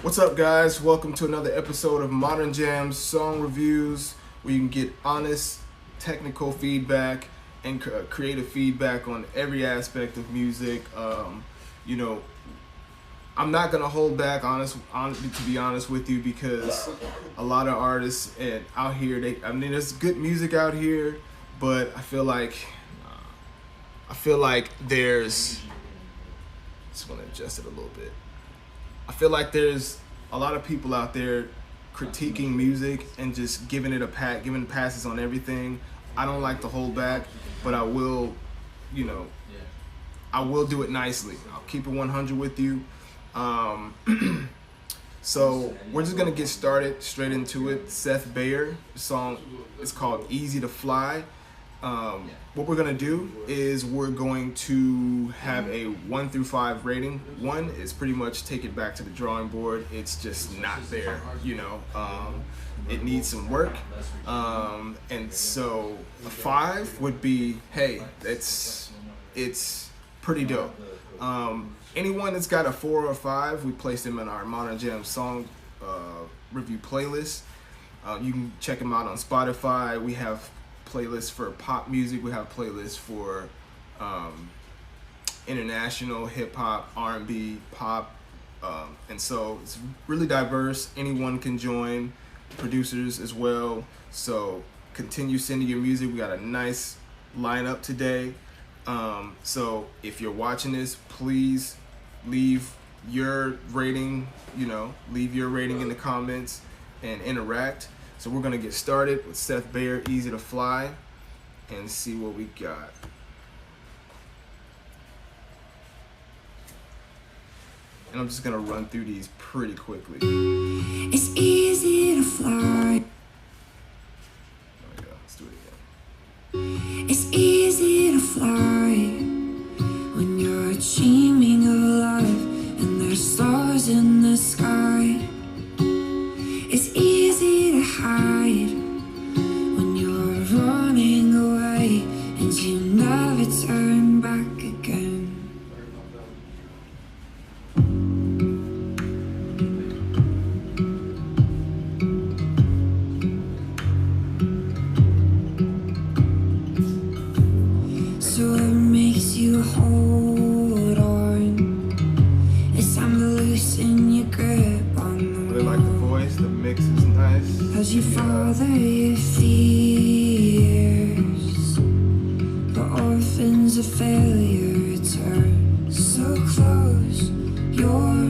What's up, guys? Welcome to another episode of MDRN Jams song reviews, where you can get honest technical feedback and creative feedback on every aspect of music. I'm not gonna hold back, to be honest with you, because a lot of artists out here, there's good music out here, but I feel like there's. Just want to adjust it a little bit. I feel like there's a lot of people out there critiquing music and just giving passes on everything. I don't like to hold back, but I will do it nicely. I'll keep it 100 with you. So we're just gonna get started straight into it. Seth Bayer, the song is called Easy to Fly. What we're gonna do is we're going to have a 1 through 5 rating. 1 is pretty much take it back to the drawing board. It's just not there, it needs some work. And so a 5 would be, hey, it's pretty dope. Anyone that's got a 4 or 5, we place them in our MDRN Jams song review playlist. You can check them out on Spotify. We have playlists for pop music. We have playlists for international hip-hop, R&B, pop, and so it's really diverse. Anyone can join, producers as well. So continue sending your music. We got a nice lineup today. So if you're watching this, please leave your rating, leave your rating in the comments and interact. So we're gonna get started with Seth Bayer, Easy to Fly, and see what we got. And I'm just gonna run through these pretty quickly. It's easy to fly. There we go, let's do it again. It's easy to fly when you're dreaming of life and there's stars in the sky. It's easy to hide when you're running away and you never turn back again. So what makes you hold on? It's time to loosen your grip on the Really like the voice, the mix is nice. as you father your fears. The orphans of failure turn so close your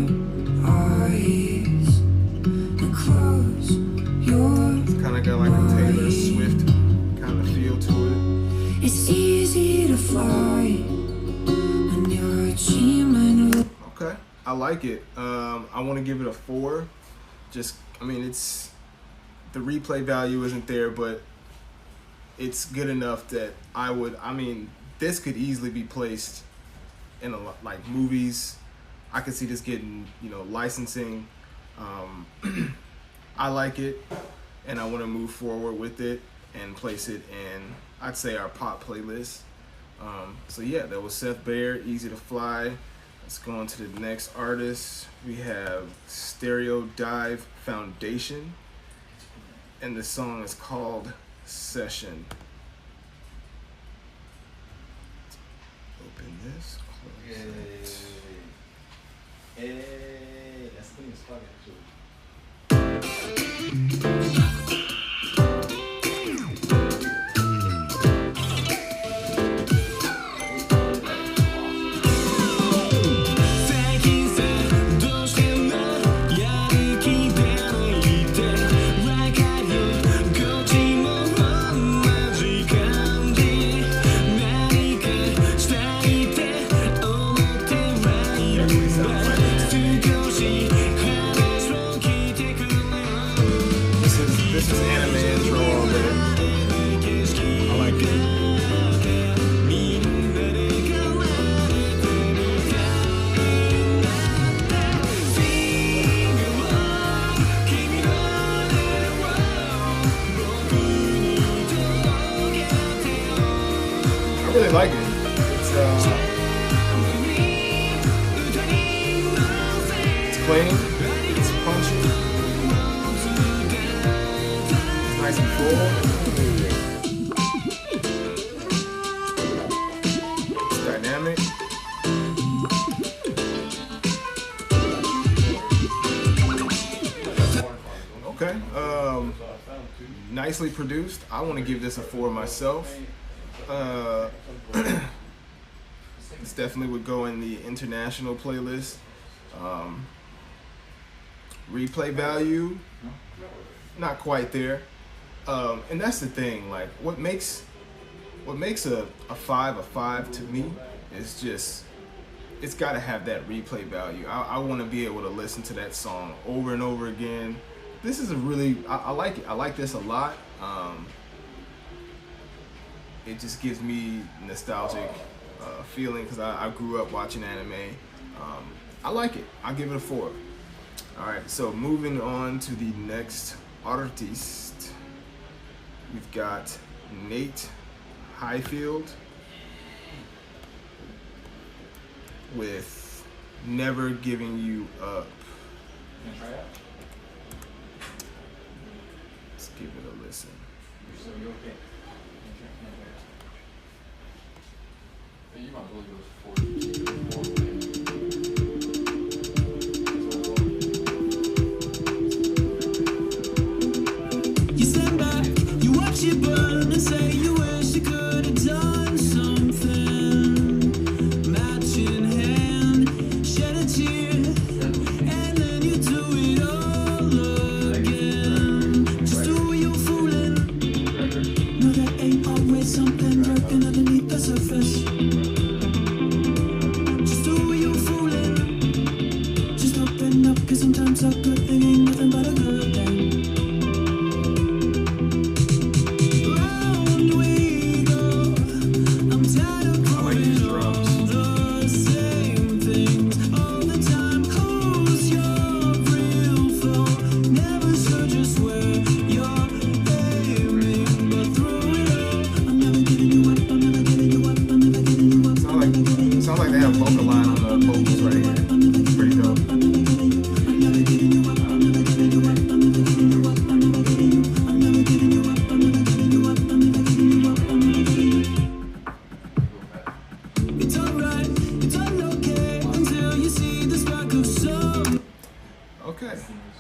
eyes and close your. It's kind of got like a Taylor Swift kind of feel to it. It's easy to fly when you're dreaming of. Okay, I like it. I want to give it a 4. It's the replay value isn't there, but it's good enough that this could easily be placed in like movies. I could see this getting, licensing. I like it, and I want to move forward with it and place it in, I'd say, our pop playlist. So yeah, that was Seth Bayer, Easy to Fly. Let's go on to the next artist. We have Stereo Dive Foundation, and the song is called Session. Open this, close it. Hey, that's clean as fuck, actually. nicely produced. I want to give this a 4 myself. This definitely would go in the international playlist. Replay value, not quite there. And that's the thing. Like, what makes a 5 to me is just, it's got to have that replay value. I want to be able to listen to that song over and over again. This is a really, I like it. I like this a lot. It just gives me nostalgic feeling because I grew up watching anime. I like it. I'll give it a 4. All right, so moving on to the next artist, we've got Nate Highfield with Never Giving You Up. Let's give it a listen. So you okay? You might believe it was 40. You stand back, you watch it burn and say you wish you could have done something. Match in hand, shed a tear, and then you do it all again. Just do you fooling? No, that ain't always something lurking underneath the surface. Just do you fooling? Just open up, 'cause sometimes a good thing ain't nothing but a good thing. Sounds like they have vocal line on the vocals right here. Pretty dope. It's alright, it's all okay until you see the spark of sun. Okay,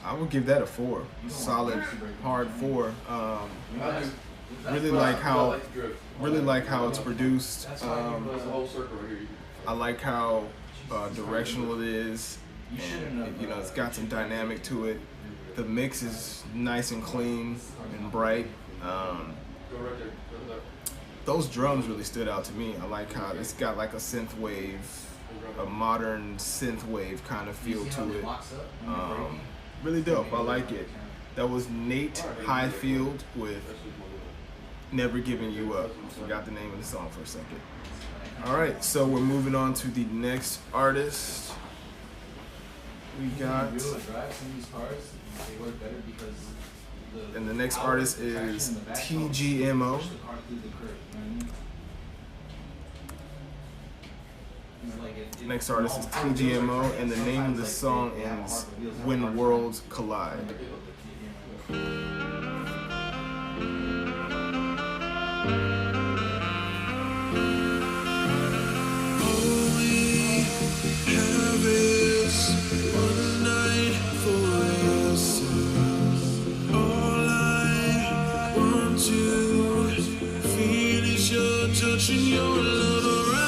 I would give that a 4. Solid, hard 4. Really like how it's produced. I like how directional it is, and you know, it's got some dynamic to it. The mix is nice and clean and bright. Those drums really stood out to me. I like how it's got like a synth wave, a modern synth wave kind of feel to it. Really dope. I like it. That was Nate Highfield with Never Giving You Up. Forgot the name of the song for a second. All right, so we're moving on to the next artist. We got, and the next artist is TGMO. Next artist is TGMO, and the name of the song is When Worlds Collide. Touching your love around.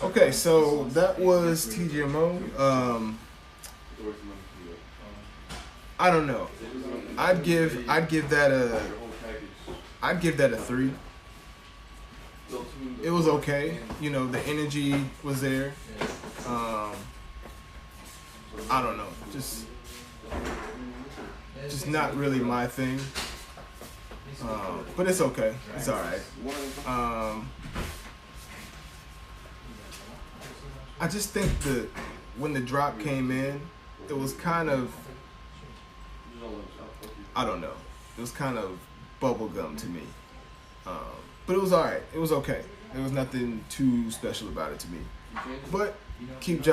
Okay, so that was TGMO. I don't know. I'd give that a 3. It was okay. You know, the energy was there. I don't know, just not really my thing. But it's okay. It's all right. I just think that when the drop came in, it was kind of, I don't know, it was kind of bubblegum to me. But it was all right. It was okay. There was nothing too special about it to me. But keep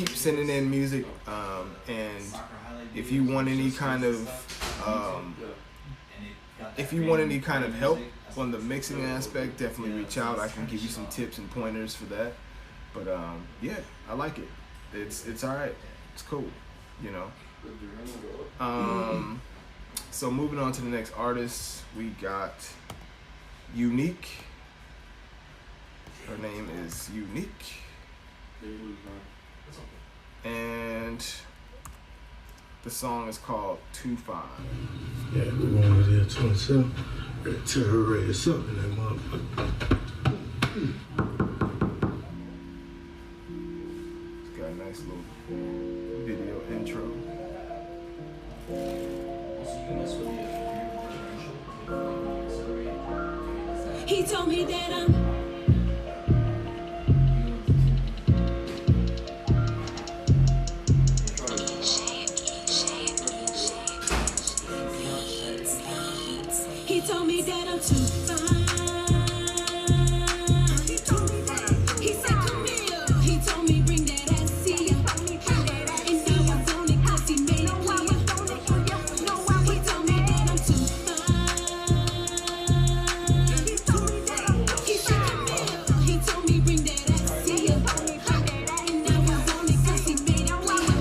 sending in music. And if you want any kind of help on the mixing aspect, definitely reach out. I can give you some tips and pointers for that. But yeah, I like it. It's all right. It's cool, you know. So moving on to the next artist, we got Unique. Her name is Unique. And the song is called 2-5. Yeah, we're going to the 27. Ready to hurry us up in that motherfucker. It's got a nice little video intro. He told me that I'm He told me that I'm too fine. He said, come here. He told me, bring that ass here. And now I want it 'cause he made it clear. He told me that I'm too fine. He said, come here. He told me, bring that ass here. And now I want it 'cause he made it clear.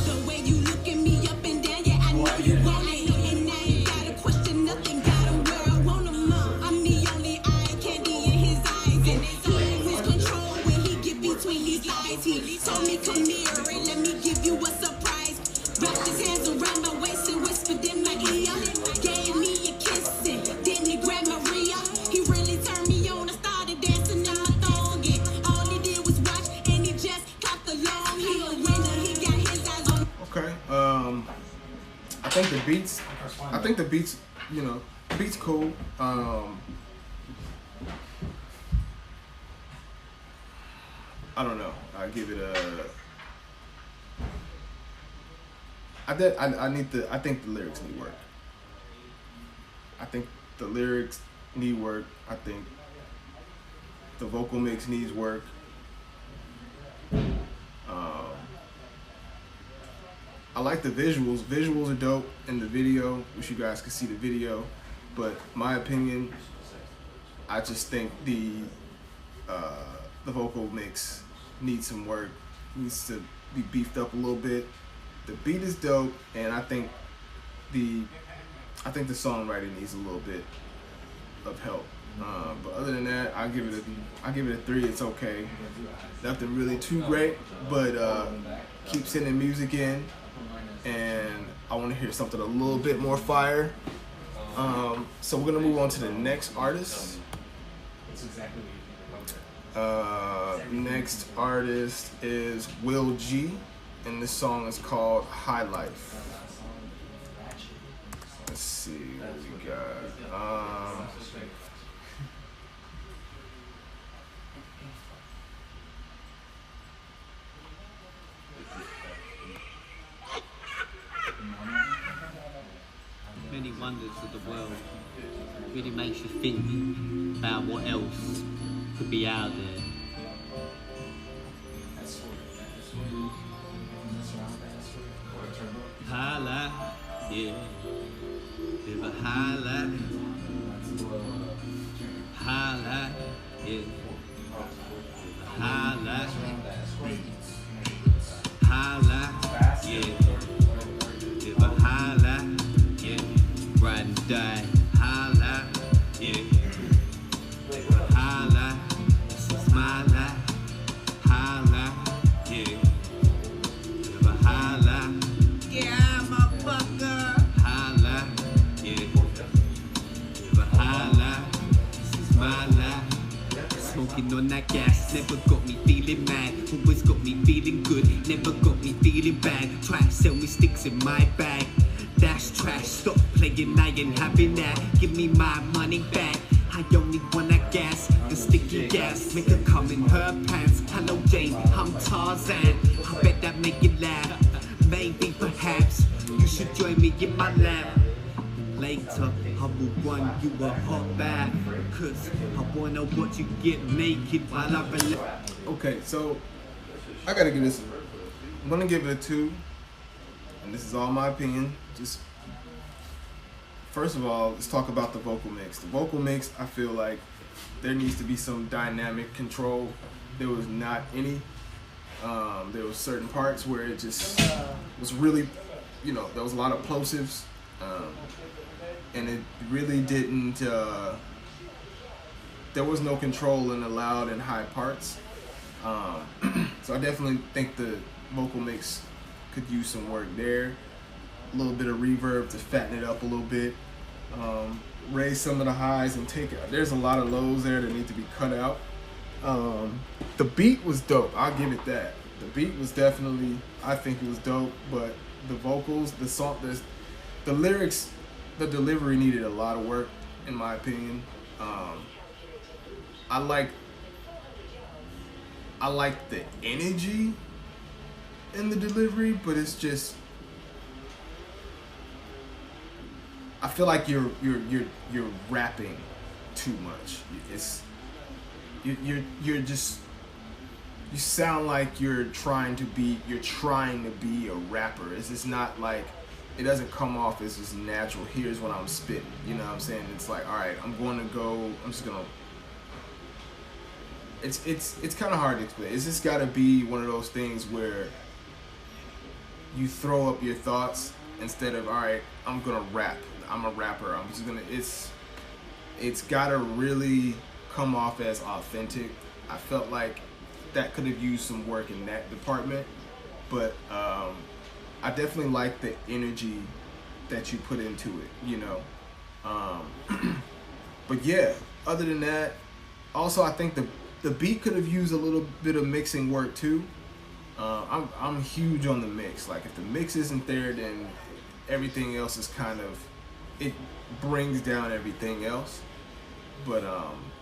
The way you look at me up and down, yeah, I know you want it. He told me, come here and let me give you a surprise. Wrapped his hands around my waist and whispered in my ear. Gave me a kiss and then he grabbed my rear. He really turned me on. I started dancing in my thong. And all he did was watch and he just caught the long. He a winner, he got his eyes on. Okay. I think the beats, you know, the beats cool. I don't know. I give it a. I think the lyrics need work. I think the lyrics need work. I think the vocal mix needs work. I like the visuals. Visuals are dope in the video. Wish you guys could see the video, but my opinion, I just think the vocal mix needs some work, needs to be beefed up a little bit. The beat is dope, and I think the songwriting needs a little bit of help. But other than that, I give it a 3. It's okay. Nothing really too great, but keep sending music in, and I want to hear something a little bit more fire. So we're gonna move on to the next artist. Next artist is Will G, and this song is called High Life. Let's see what we got. Many wonders of the world. Really makes you think about what else could be out there. High life, yeah. Live a high life. High life, yeah. Live a high life. High life, yeah. Live a high life, yeah. Ride and die. High life, yeah. Live a high life. This is my life. High life, yeah. Live a high life. Yeah, motherfucker. High life, yeah. Live a high life. This is my life. It's smoking on that gas. Never got me feeling mad, always got me feeling good. Never got me feeling bad. Try to sell me sticks in my bag. That's trash, stop playing, I ain't having that. Give me my money back. I only want that gas, the sticky gas. Make her come in her pants. Hello Jane, I'm Tarzan. I bet that make you laugh. Maybe, perhaps, you should join me in my lab. Later, I will run you a hot bath, cause I wanna watch you get naked while I relax. Okay, so I gotta give this. I'm gonna give it a 2, and this is all my opinion. Just first of all, let's talk about the vocal mix. The vocal mix, I feel like there needs to be some dynamic control. There was not any. There was certain parts where it just was really, you know, there was a lot of plosives, and it really didn't. There was no control in the loud and high parts. So I definitely think the vocal mix could use some work there. A little bit of reverb to fatten it up a little bit. Raise some of the highs and take it. There's a lot of lows there that need to be cut out. The beat was dope. I'll give it that. The beat was definitely, I think it was dope, but the vocals, the song, the lyrics, the delivery needed a lot of work, in my opinion. I like the energy in the delivery, but it's just, I feel like you're rapping too much. It's you're just, you sound like you're trying to be a rapper. It's just not like, it doesn't come off as just natural. Here's what I'm spitting. You know what I'm saying? It's like, all right, I'm just gonna. It's kind of hard to explain. It's just got to be one of those things where you throw up your thoughts instead of, all right, I'm gonna rap. I'm a rapper. I'm just gonna. It's got to really come off as authentic. I felt like that could have used some work in that department, but I definitely like the energy that you put into it, you know. But yeah, other than that, also I think the beat could have used a little bit of mixing work too. I'm huge on the mix. Like if the mix isn't there, then everything else is kind of, it brings down everything else. But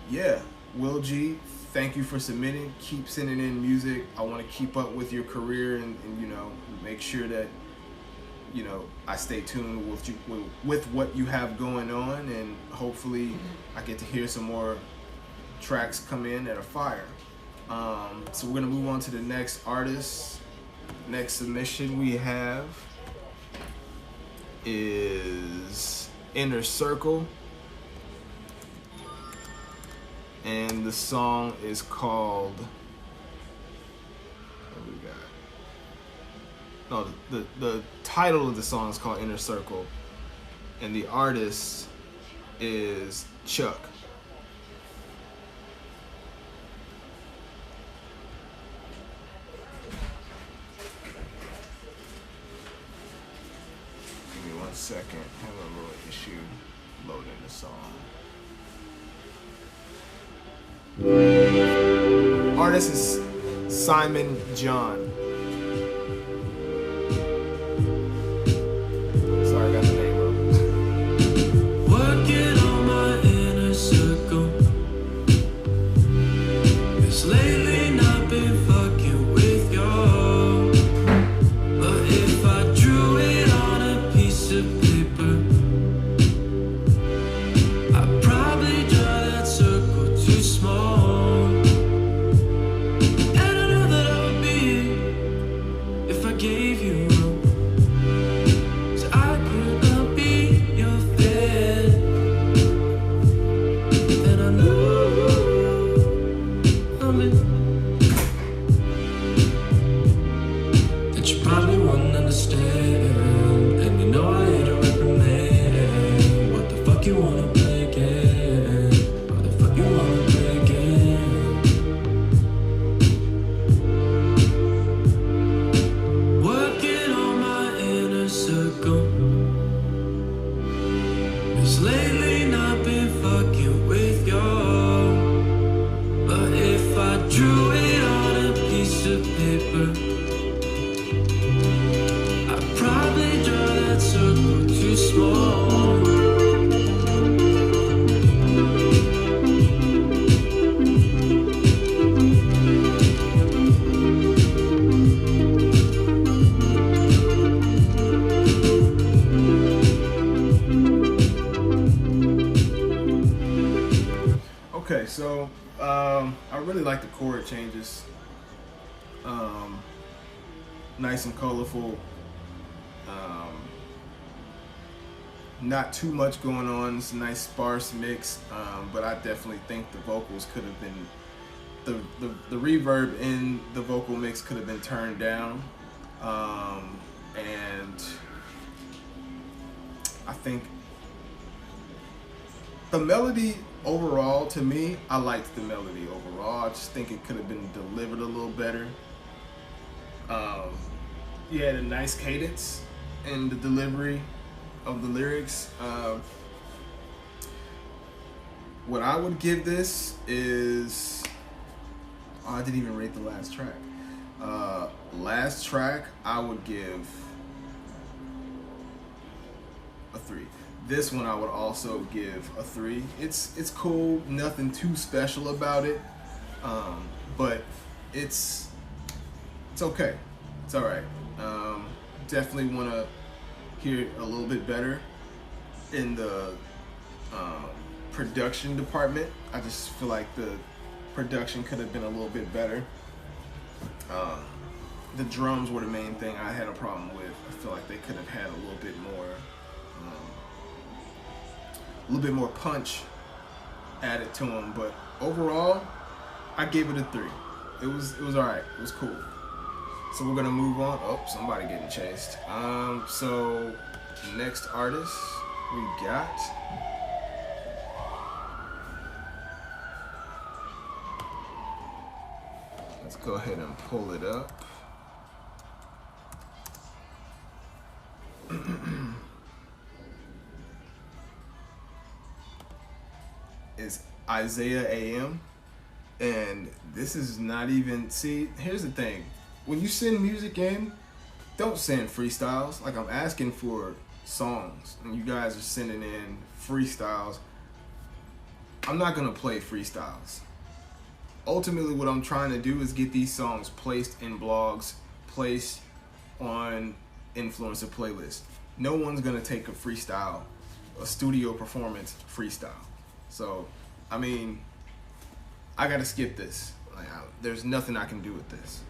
yeah, Will G, thank you for submitting. Keep sending in music. I want to keep up with your career and you know, make sure that, you know, I stay tuned with what you have going on, and hopefully I get to hear some more tracks come in that are fire. So we're gonna move on to the next artist. Next submission we have is Inner Circle, and the song is called, what do we got? No, the title of the song is called Inner Circle, and the artist is Chuck. Give me 1 second. Have a little issue loading the song. Artist is Simon John. Sorry, I got the name wrong. Working on my inner circle. It's lately not been fucking with y'all. But if I drew it on a piece of paper, I'd probably draw that circle too small. And I know that I would be if I gave you room. So I could not be your fan. And I know I'm in I really like the chord changes. Nice and colorful. Not too much going on. It's a nice sparse mix, but I definitely think the vocals could have been, the reverb in the vocal mix could have been turned down. And I think the melody overall, to me, I liked the melody overall. I just think it could have been delivered a little better. You had a nice cadence in the delivery of the lyrics. What I would give this is, I didn't even rate the last track. Last track, I would give a 3. This one I would also give a 3. It's cool, nothing too special about it, but it's okay. It's all right. Definitely want to hear it a little bit better in the production department. I just feel like the production could have been a little bit better. The drums were the main thing I had a problem with. I feel like they could have had a little bit more punch added to them. But overall, I gave it a 3. It was all right. It was cool. So we're gonna move on. Oh, somebody getting chased. So next artist we got let's go ahead and pull it up. Is Isaiah AM, and this is not even, see, here's the thing. When you send music in, don't send freestyles. Like, I'm asking for songs, and you guys are sending in freestyles. I'm not gonna play freestyles. Ultimately, what I'm trying to do is get these songs placed in blogs, placed on influencer playlists. No one's gonna take a freestyle, a studio performance freestyle. So, I mean, I gotta skip this. Like, there's nothing I can do with this.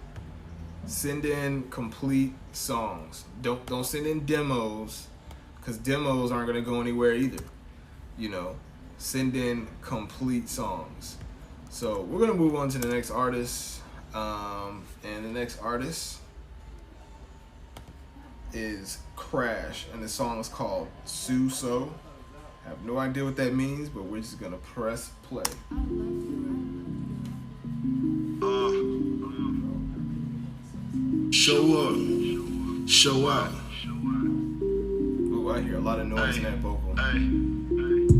Send in complete songs. Don't send in demos, because demos aren't gonna go anywhere either. You know, send in complete songs. So we're gonna move on to the next artist, and the next artist is Crash, and the song is called Sue So. I have no idea what that means, but we're just gonna press play. Show up, show out. Ooh, I hear a lot of noise in that vocal.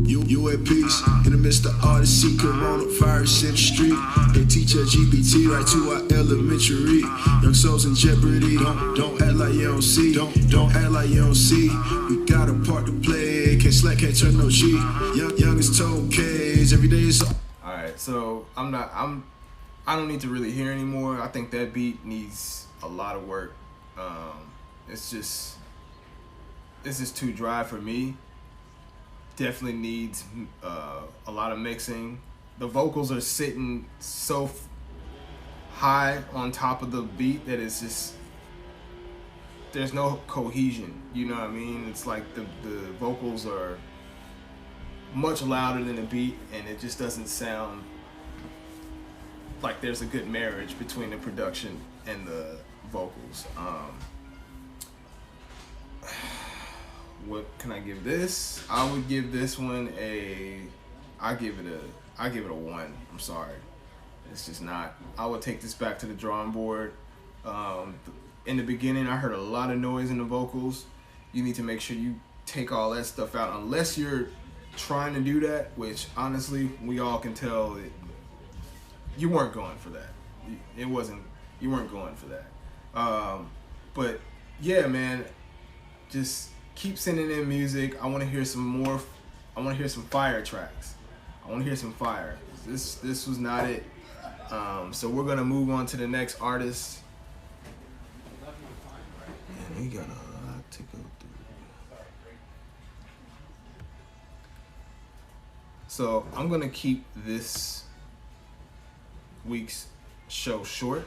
You at peace in the midst of all the sea, coronavirus in the street. They teach LGBT right to our elementary. Young souls in jeopardy. Don't act like you don't see. Don't act like you don't see. We got a part to play. Can't slack, can't turn no cheek. Young is told K's. Every day is. All right, so I don't need to really hear anymore. I think that beat needs a lot of work. It's just too dry for me. Definitely needs a lot of mixing. The vocals are sitting so high on top of the beat that it's just, there's no cohesion. You know what I mean? It's like the vocals are much louder than the beat, and it just doesn't sound like there's a good marriage between the production and the vocals. What can I give this? I would give this one I give it a 1. I'm sorry. It's just not. I would take this back to the drawing board. In the beginning, I heard a lot of noise in the vocals. You need to make sure you take all that stuff out, unless you're trying to do that, which honestly, we all can tell that you weren't going for that. You weren't going for that. But yeah, man, just keep sending in music. I want to hear some more. I want to hear some fire tracks. I want to hear some fire. This was not it. So we're gonna move on to the next artist. And we got a lot to go through. So I'm gonna keep this week's show short.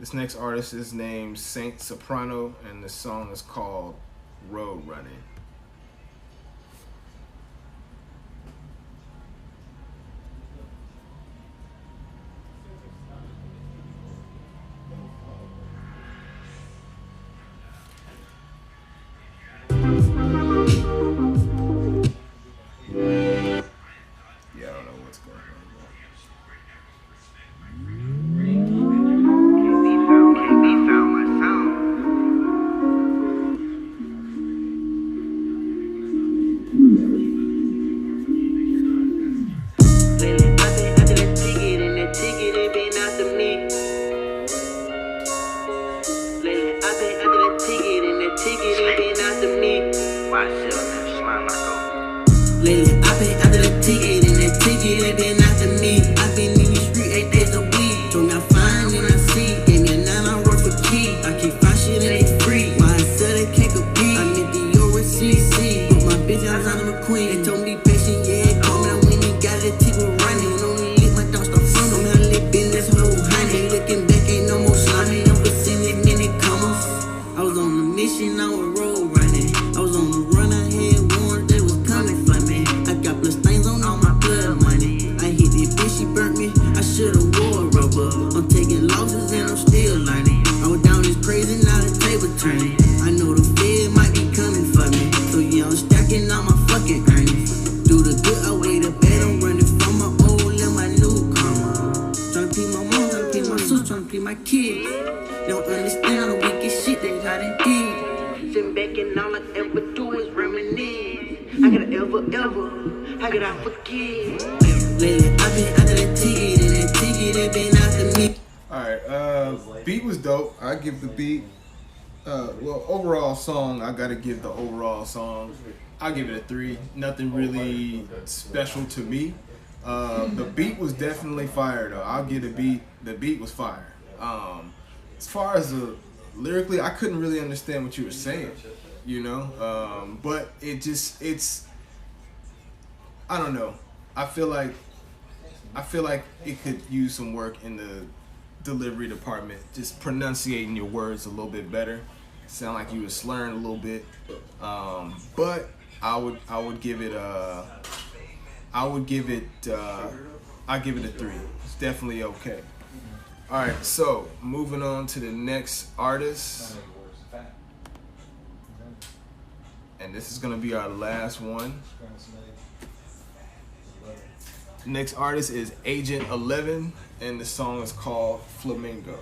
This next artist is named Saint Soprano, and the song is called Road Running. Yeah, I don't know what's going on. Lately, I've been after the ticket, and that ticket ain't been after me. I've been in the street 8 days a week. Told me I'm fine and I see. Gave me a 9, I wrote for key. I keep fine shit and it's free. Why I sell that cake a beat? I meant the Euro CC. Put my bitch out on the queen. They told me patient, yeah, call me. I went and got it, ticket running. Only lit my dog start from them. How lit business, whole honey. Looking back, ain't no more slimy. I'm percentage, minute commas. I was on a mission, I was road running. I was on the run, I had warrants, they was coming for me. I got plus stains on all my blood money. I hit this bitch, she burnt me. I should've wore a rubber. I'm taking losses and I'm still learning. I was down this crazy, now the table turning. I know the Fed might be coming for me. So yeah, I'm stacking all my fucking earnings. Do the good, I weigh the bad. I'm running from my old and my new karma. Tryna pee my mom, tryna pee my sister, tryna pee my kids. Don't understand the wicked shit that I done did. Sitting back and all I ever do is reminisce. I gotta ever, how could I forget? Lately, I've been after that ticket, and that ticket ain't been after me. Alright, beat was dope. I give the beat, well, overall song, I gotta give the overall song, I give it a 3. Nothing really special to me. The beat was definitely fire though. I'll give the beat was fire. As far as lyrically, I couldn't really understand what you were saying, you know, but it's, I don't know. I feel like it could use some work in the delivery department, just pronunciating your words a little bit better. Sound like you were slurring a little bit, but I would give it a 3. It's definitely okay. All right, so moving on to the next artist, and this is gonna be our last one. Next artist is Agent 11, and the song is called Flamingo.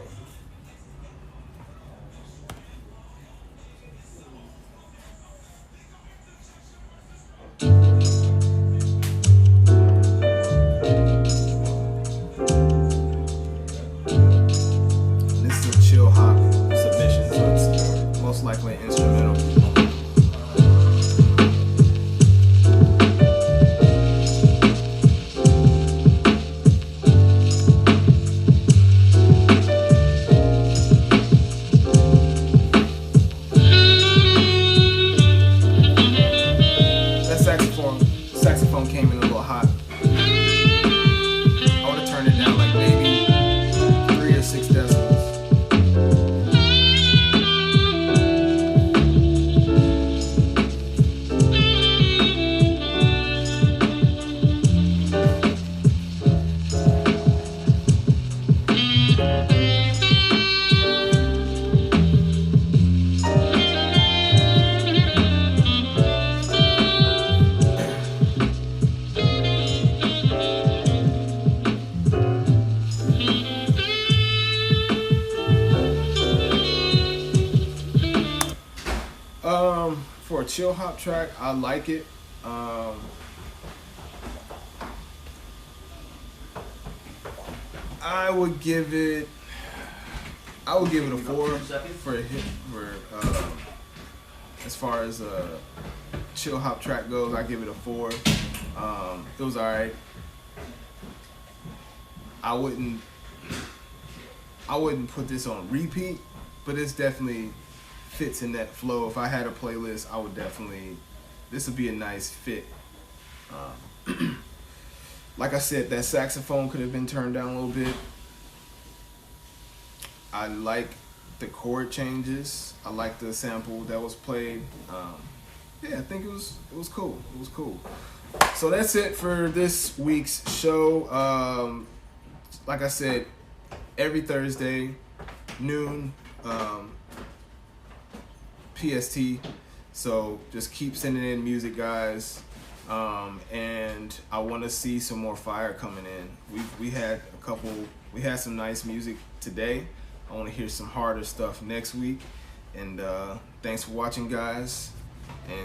This is a Chillhop submission, so it's most likely instrumental. Saxophone came in a little hot. I would have turned it down like maybe 3 or 6 decibels. For a chill hop track, I like it. I would give it a 4 for a hit. As far as a chill hop track goes, I give it a 4. It was alright. I wouldn't put this on repeat, but it's definitely fits in that flow. If I had a playlist, I would definitely, this would be a nice fit. Like I said, that saxophone could have been turned down a little bit. I like the chord changes. I like the sample that was played. Yeah, I think it was cool. It was cool. So that's it for this week's show. Like I said, every Thursday, noon, PST. So just keep sending in music, guys. And I want to see some more fire coming in. We had some nice music today. I want to hear some harder stuff next week. And thanks for watching, guys. And